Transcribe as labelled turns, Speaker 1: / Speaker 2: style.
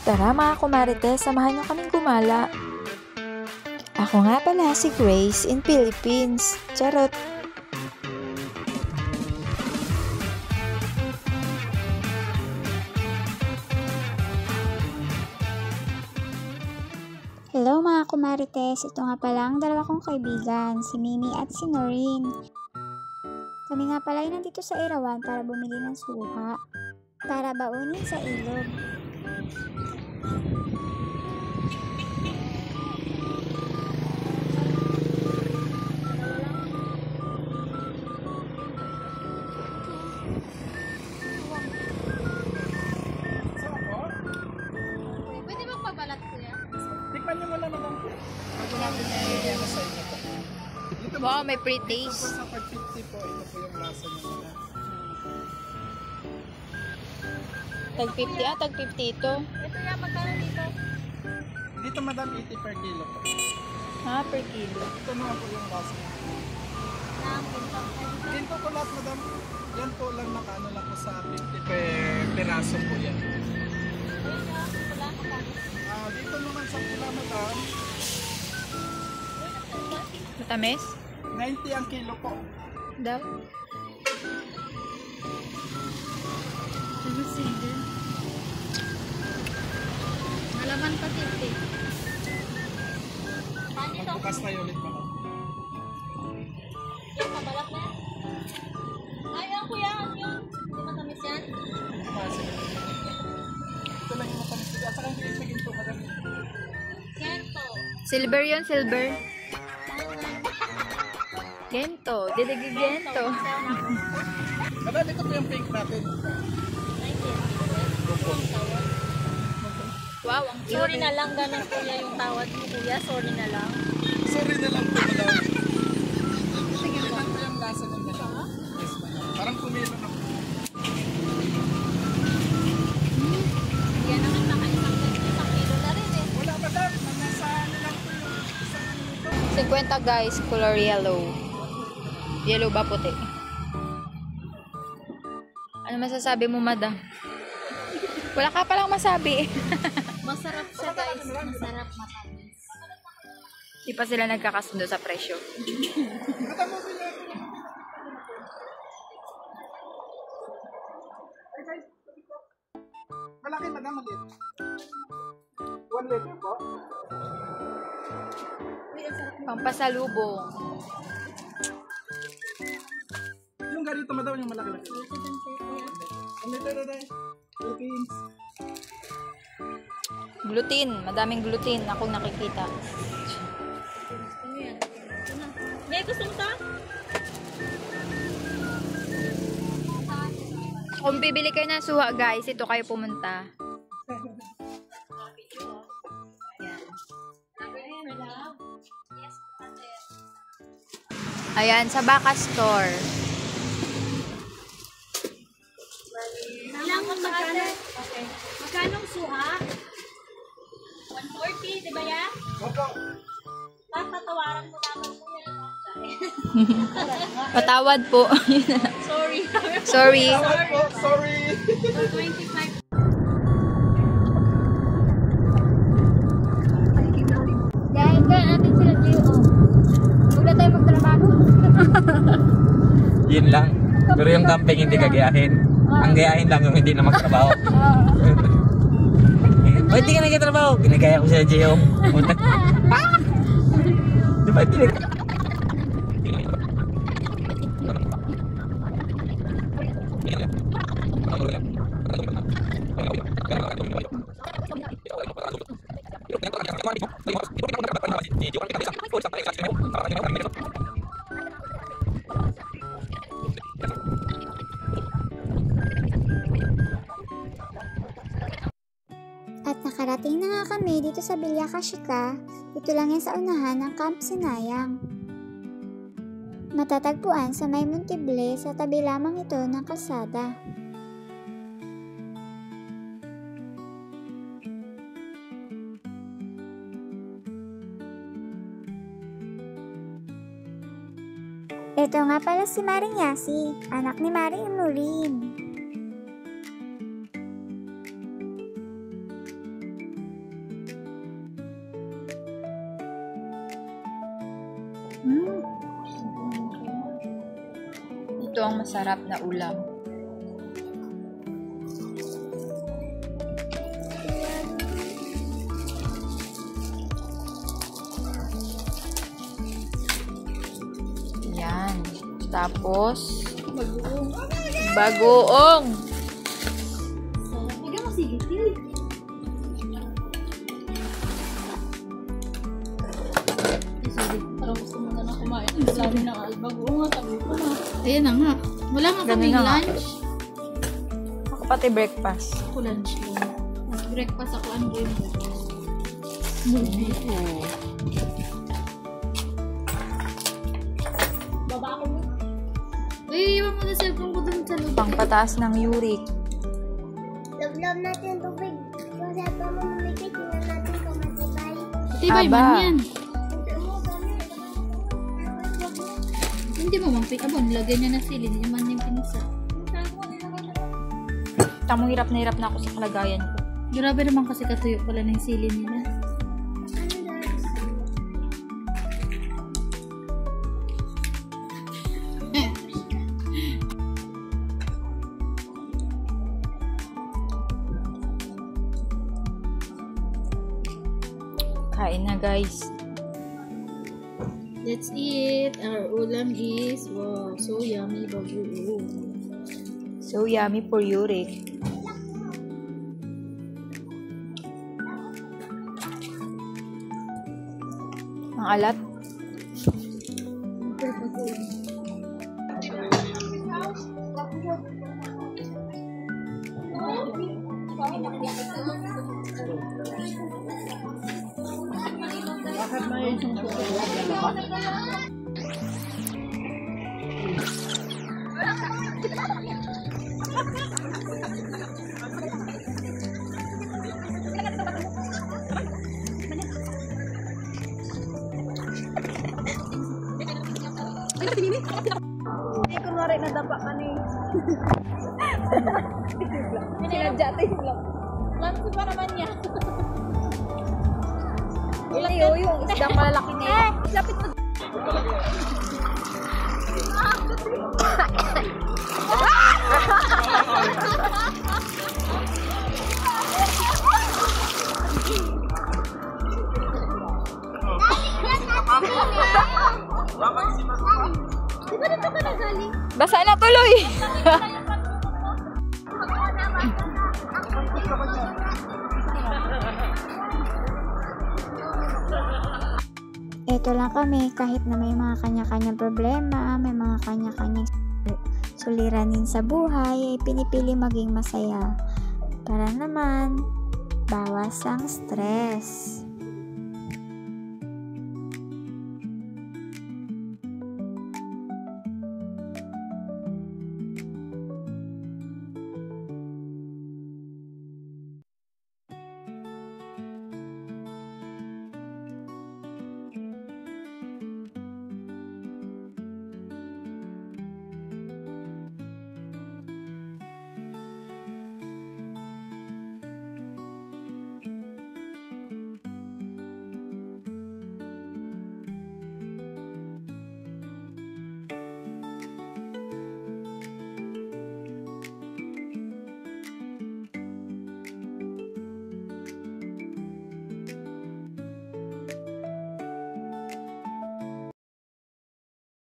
Speaker 1: Tara mga kumarites, samahan niyo kaming gumala. Ako nga pala si Grace in Philippines. Charot!
Speaker 2: Hello mga kumarites, ito nga pala ang dalawa kong kaibigan, si Mimi at si Noreen. Kami nga pala ay nandito sa Irawan para bumili ng suha, para baunin sa ilog.
Speaker 3: Pwede bang pabalat kuya?
Speaker 4: Tikman nyo muna naman po. Bago natin i-ano sa inyo po. Dito
Speaker 1: Wow, may
Speaker 4: dito
Speaker 1: pre-taste.
Speaker 4: po sa pag 50 po, ito po yung lasa nyo muna.
Speaker 1: Tag 50 tag 50 ito.
Speaker 3: Ito yan, magkano dito?
Speaker 4: Dito madam, 80 per kilo po.
Speaker 1: Ha, per kilo.
Speaker 4: Ito naman po yung lasa nyo.
Speaker 3: Ng pintang.
Speaker 4: Ginto ko lahat madam. Yan po lang nakaano lang po sa 50 per piraso po yan.
Speaker 3: Wala ka pa.
Speaker 4: Dito naman sa pula madam,
Speaker 1: Matamis?
Speaker 4: 90 ang kilo po.
Speaker 1: Daw?
Speaker 3: Malaman pa titi. Paano ito?
Speaker 4: Magbukas tayo ulit madam.
Speaker 3: Yung pabalat na yan? Ay, yan kuya, ano yun? Hindi matamis yan?
Speaker 4: Sige. Ito lang yung matamis dito. At saka hindi sa ginto madam.
Speaker 3: Kento.
Speaker 1: Silver yun, silver. Gento, diligig gento.
Speaker 4: Madam, ito po yung pink natin.
Speaker 1: Wow, ang
Speaker 3: Sorry na lang, ganun kuya yung tawad mo kuya. Sorry na lang.
Speaker 4: Sorry na lang po madam. Sige naman po yung lasa ng madam. Yes madam. Parang kumilo na po.
Speaker 3: Yan naman, isang kilo na rin eh.
Speaker 4: Wala madam, nasa ano lang po yung isang ano ito.
Speaker 1: 50 guys, color yellow. Yellow ba puti? Ano masasabi mo, madam? Wala ka palang masabi.
Speaker 3: Masarap siya guys. Masarap matamis.
Speaker 1: Di pa sila nagkakasundo sa presyo.
Speaker 4: Madam, mo sila. Ay guys, malaki madam, maliit. 1 liter po.
Speaker 1: Pampasalubong.
Speaker 4: Yung ganito madam, yung malaki-laki. 1 liter na tayo. Philippines.
Speaker 1: Gluten. Madaming gluten akong nakikita.
Speaker 3: Ano yan? May gusto mo ta?
Speaker 1: Kung bibili kayo ng suha guys, ito kayo pumunta. Ayan, sa Baka Store.
Speaker 3: Ilang magkano? Okay. Magkano ang suha? 140, di ba yan?
Speaker 4: Opo.
Speaker 3: Tatawaran mo naman po yan.
Speaker 1: Patawad po.
Speaker 3: Sorry.
Speaker 1: Sorry.
Speaker 4: Tawad po, sorry.
Speaker 3: 25.
Speaker 2: Dahil ka natin sila Gio. Huwag na tayo magtrabaho.
Speaker 5: Yun lang. Pero yung camping hindi kagayahin. Ang gayahin lang yung hindi na magtrabaho. Ba't di ka nagkatrabaho? Ginagaya ko sa Gio. Di ba hindi
Speaker 2: At nakarating na nga kami dito sa Bilya Kashika. Ito lang yan sa unahan ng Camp Sinayang. Matatagpuan sa May Montible sa tabi lamang ito ng kalsada. Ito nga pala si Maring Yasi, anak ni Maring Noreen.
Speaker 1: ang masarap na ulam. Yan. Tapos, bagoong.
Speaker 3: Bigyan mo sige, Til. Sige, parang gusto mo na na kumain. Lalo na albago nga, tabi ko na. Ayan na nga. Wala nga
Speaker 1: Ganun
Speaker 3: kaming
Speaker 1: na nga.
Speaker 3: lunch.
Speaker 1: Ako pati breakfast.
Speaker 3: Ako lunch lang. Breakfast ako ang game. Movie. Baba ako mo. Ay, iwan mo na cellphone ko dun sa loob.
Speaker 1: Pangpataas ng uric.
Speaker 2: Love natin tubig. Kasi pa mo lumipit, tingnan natin kung matibay.
Speaker 3: Tibay
Speaker 1: Aba.
Speaker 3: man yan. Hindi mo mang pick abon. Lagay niya na sili. Hindi man yung pinisa.
Speaker 1: Tamong hirap na ako sa kalagayan ko.
Speaker 3: Grabe naman kasi katuyo pala ng sili nila.
Speaker 1: Kain na guys.
Speaker 3: Let's eat. Our ulam is, wow, so yummy, bagoong.
Speaker 1: So yummy for uric. Ang alat.
Speaker 3: Hindi ko na rin nadapa ka ni. Sinadya ito yung vlog. Lansi pa naman niya.
Speaker 1: Yung isdang malalaki na yun.
Speaker 3: Lapit mo. Di ba dito ka nagaling?
Speaker 1: Basa na tuloy.
Speaker 2: Ito lang kami, kahit na may mga kanya-kanyang problema, may mga kanya-kanyang suliranin sa buhay, ay pinipili maging masaya. Para naman, bawas ang stress.